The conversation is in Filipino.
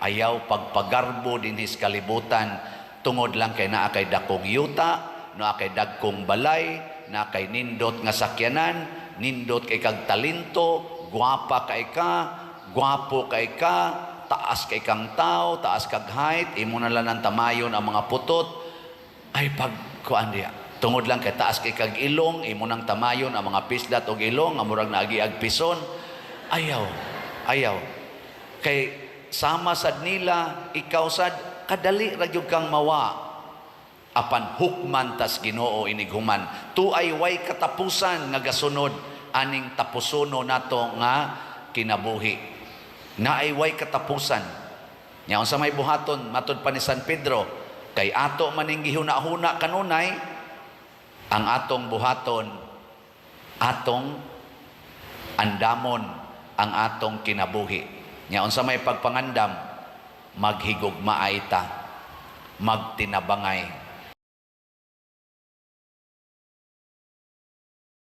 ayaw pagpagarbo din his kalibutan tungod lang kay naa kay dakong yuta, naa kay dagkong balay, naa kay nindot nga sakyanan, nindot kay kag talento, gwapa kay ka, gwapo kay ka, taas kay kang tao, taas kag height, imo na lang ang tamayon ang mga putot, ay pagkuan diya. Tungod lang kay taas kay kag ilong, imo nang tamayon ang mga pislat og ilong, amurag naagi-ag pison. Ayaw, ayaw. Kay sama sad nila, ikaw sad, kadali ra gyud kang mawa. Apan hukman tas Ginoo inighuman. Tuay way katapusan nga gasunod aning tapusono nato nga kinabuhi. Naay way katapusan. Nya unsa may buhaton matud pa ni San Pedro, kay ato maning gihuna-huna kanunay ang atong buhaton, atong andamon ang atong kinabuhi. Nya unsa may pagpangandam, maghigugmaay ta, magtinabangay.